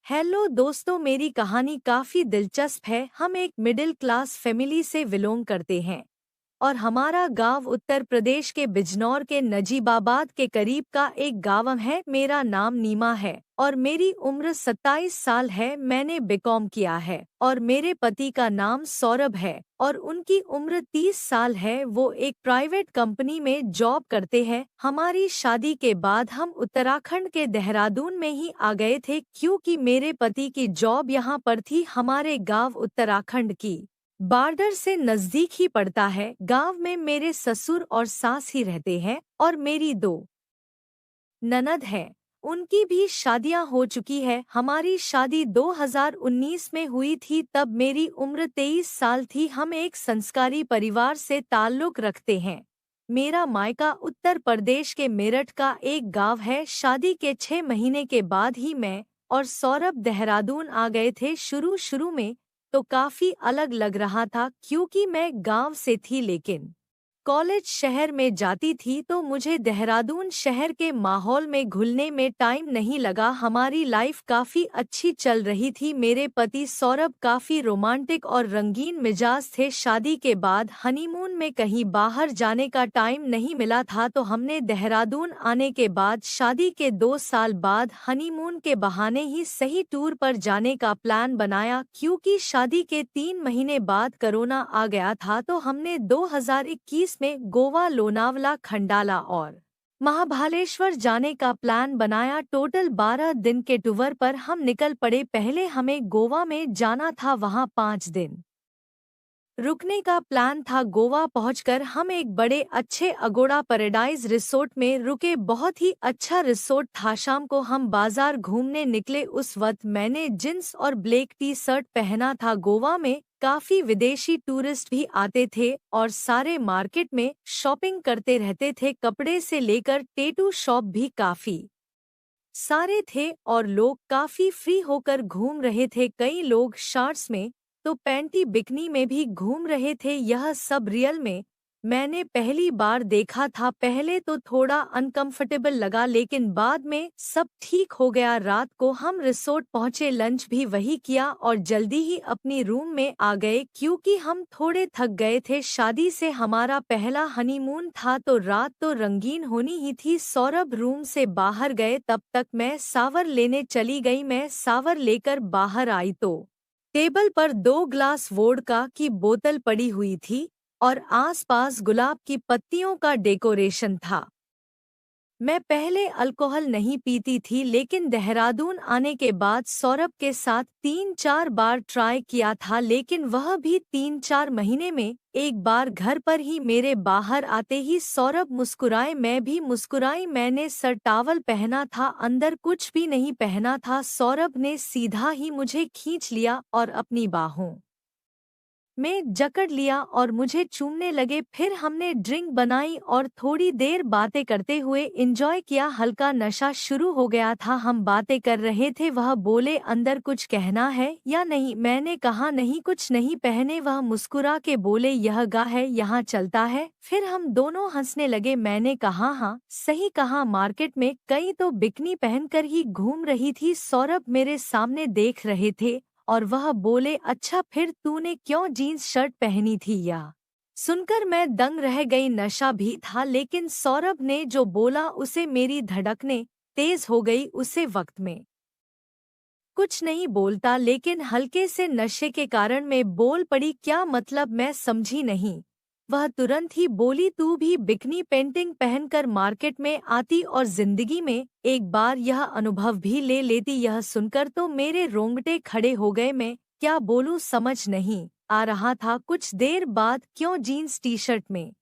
Hello दोस्तों, मेरी कहानी काफी दिलचस्प है। हम एक मिडिल क्लास फैमिली से बिलोंग करते हैं और हमारा गांव उत्तर प्रदेश के बिजनौर के नजीबाबाद के करीब का एक गांव है। मेरा नाम नीमा है और मेरी उम्र 27 साल है। मैंने बीकॉम किया है और मेरे पति का नाम सौरभ है और उनकी उम्र 30 साल है। वो एक प्राइवेट कंपनी में जॉब करते हैं। हमारी शादी के बाद हम उत्तराखंड के देहरादून में ही आ गए थे क्योंकि मेरे पति की जॉब यहाँ पर थी। हमारे गांव उत्तराखंड की बॉर्डर से नजदीक ही पड़ता है। गांव में मेरे ससुर और सास ही रहते हैं और मेरी दो ननद है। उनकी भी शादियां हो चुकी है। हमारी शादी 2019 में हुई थी, तब मेरी उम्र 23 साल थी। हम एक संस्कारी परिवार से ताल्लुक रखते हैं। मेरा मायका उत्तर प्रदेश के मेरठ का एक गांव है। शादी के 6 महीने के बाद ही मैं और सौरभ देहरादून आ गए थे। शुरू शुरू में तो काफी अलग लग रहा था क्योंकि मैं गांव से थी, लेकिन कॉलेज शहर में जाती थी तो मुझे देहरादून शहर के माहौल में घुलने में टाइम नहीं लगा। हमारी लाइफ काफी अच्छी चल रही थी। मेरे पति सौरभ काफी रोमांटिक और रंगीन मिजाज थे। शादी के बाद हनीमून में कहीं बाहर जाने का टाइम नहीं मिला था, तो हमने देहरादून आने के बाद शादी के 2 साल बाद हनीमून के बहाने ही सही टूर पर जाने का प्लान बनाया। क्योंकि शादी के 3 महीने बाद कोरोना आ गया था, तो हमने 2021 में गोवा, लोनावला, खंडाला और महाबलेश्वर जाने का प्लान बनाया। टोटल 12 दिन के टूर पर हम निकल पड़े। पहले हमें गोवा में जाना था, वहां 5 दिन रुकने का प्लान था। गोवा पहुंचकर हम एक बड़े अच्छे अगोड़ा पैराडाइज रिसोर्ट में रुके। बहुत ही अच्छा रिसोर्ट था। शाम को हम बाजार घूमने निकले। उस वक्त मैंने जींस और ब्लैक टी शर्ट पहना था। गोवा में काफी विदेशी टूरिस्ट भी आते थे और सारे मार्केट में शॉपिंग करते रहते थे। कपड़े से लेकर टैटू शॉप भी काफी सारे थे और लोग काफी फ्री होकर घूम रहे थे। कई लोग शॉर्ट्स में तो पैंटी बिकनी में भी घूम रहे थे। यह सब रियल में मैंने पहली बार देखा था। पहले तो थोड़ा अनकंफर्टेबल लगा, लेकिन बाद में सब ठीक हो गया। रात को हम रिसोर्ट पहुंचे, लंच भी वही किया और जल्दी ही अपनी रूम में आ गए क्योंकि हम थोड़े थक गए थे। शादी से हमारा पहला हनीमून था तो रात तो रंगीन होनी ही थी। सौरभ रूम से बाहर गए, तब तक मैं शावर लेने चली गई। मैं शावर लेकर बाहर आई तो टेबल पर 2 ग्लास वोडका की बोतल पड़ी हुई थी और आसपास गुलाब की पत्तियों का डेकोरेशन था। मैं पहले अल्कोहल नहीं पीती थी, लेकिन देहरादून आने के बाद सौरभ के साथ 3-4 बार ट्राई किया था, लेकिन वह भी 3-4 महीने में एक बार। घर पर ही मेरे बाहर आते ही सौरभ मुस्कुराए, मैं भी मुस्कुराई। मैंने सर टॉवल पहना था, अंदर कुछ भी नहीं पहना था। सौरभ ने सीधा ही मुझे खींच लिया और अपनी बाहों में जकड़ लिया और मुझे चूमने लगे। फिर हमने ड्रिंक बनाई और थोड़ी देर बातें करते हुए एंजॉय किया। हल्का नशा शुरू हो गया था। हम बातें कर रहे थे। वह बोले, अंदर कुछ कहना है या नहीं? मैंने कहा, नहीं, कुछ नहीं पहने। वह मुस्कुरा के बोले, यह गा है, यहाँ चलता है। फिर हम दोनों हंसने लगे। मैंने कहा, हाँ सही कहा, मार्केट में कई तो बिकनी पहनकर ही घूम रही थी। सौरभ मेरे सामने देख रहे थे और वह बोले, अच्छा फिर तूने क्यों जीन्स शर्ट पहनी थी? या सुनकर मैं दंग रह गई। नशा भी था, लेकिन सौरभ ने जो बोला उसे मेरी धड़कनें तेज हो गई। उसे वक्त में कुछ नहीं बोलता, लेकिन हल्के से नशे के कारण मैं बोल पड़ी। क्या मतलब? मैं समझी नहीं। वह तुरंत ही बोली, तू भी बिकनी पेंटिंग पहनकर मार्केट में आती और जिंदगी में एक बार यह अनुभव भी ले लेती। यह सुनकर तो मेरे रोंगटे खड़े हो गए। मैं क्या बोलूं समझ नहीं आ रहा था। कुछ देर बाद, क्यों जीन्स टी शर्ट में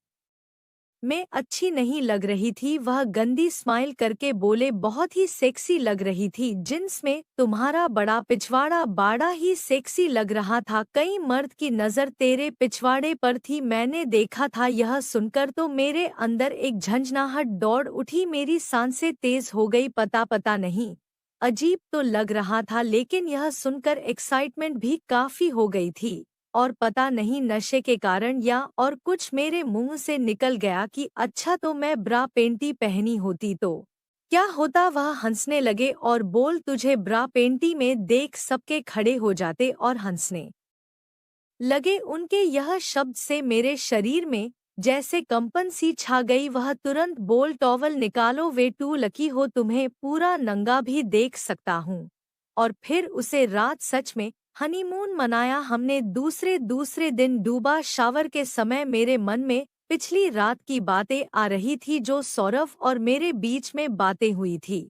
मैं अच्छी नहीं लग रही थी? वह गंदी स्माइल करके बोले, बहुत ही सेक्सी लग रही थी जींस में। तुम्हारा बड़ा पिछवाड़ा बाड़ा ही सेक्सी लग रहा था। कई मर्द की नज़र तेरे पिछवाड़े पर थी, मैंने देखा था। यह सुनकर तो मेरे अंदर एक झंझनाहट दौड़ उठी। मेरी सांसें तेज हो गई। पता नहीं अजीब तो लग रहा था, लेकिन यह सुनकर एक्साइटमेंट भी काफी हो गई थी। और पता नहीं नशे के कारण या और कुछ मेरे मुंह से निकल गया कि अच्छा तो मैं ब्रा पेंटी पहनी होती तो क्या होता, वह हंसने लगे और बोल तुझे ब्रा पेंटी में देख। सबके खड़े हो जाते और हंसने लगे। उनके यह शब्द से मेरे शरीर में जैसे कंपन सी छा गई। वह तुरंत बोल टॉवल निकालो, वे टू लकी हो, तुम्हें पूरा नंगा भी देख सकता हूँ। और फिर उसे रात सच में हनीमून मनाया हमने। दूसरे दूसरे दिन डूबा शावर के समय मेरे मन में पिछली रात की बातें आ रही थी जो सौरभ और मेरे बीच में बातें हुई थी।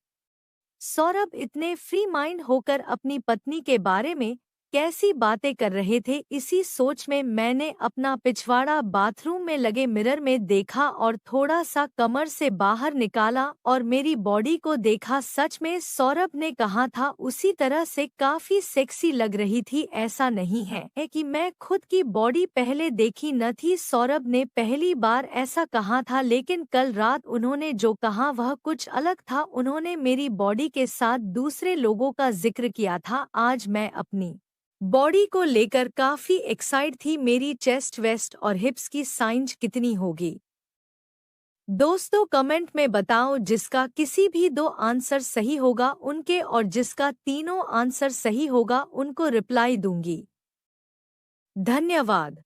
सौरभ इतने फ्री माइंड होकर अपनी पत्नी के बारे में कैसी बातें कर रहे थे। इसी सोच में मैंने अपना पिछवाड़ा बाथरूम में लगे मिरर में देखा और थोड़ा सा कमर से बाहर निकाला और मेरी बॉडी को देखा। सच में सौरभ ने कहा था उसी तरह से काफी सेक्सी लग रही थी। ऐसा नहीं है कि मैं खुद की बॉडी पहले देखी न थी, सौरभ ने पहली बार ऐसा कहा था, लेकिन कल रात उन्होंने जो कहा वह कुछ अलग था। उन्होंने मेरी बॉडी के साथ दूसरे लोगों का जिक्र किया था। आज मैं अपनी बॉडी को लेकर काफी एक्साइट थी। मेरी चेस्ट, वेस्ट और हिप्स की साइज कितनी होगी? दोस्तों कमेंट में बताओ। जिसका किसी भी दो आंसर सही होगा उनके, और जिसका तीनों आंसर सही होगा उनको रिप्लाई दूंगी। धन्यवाद।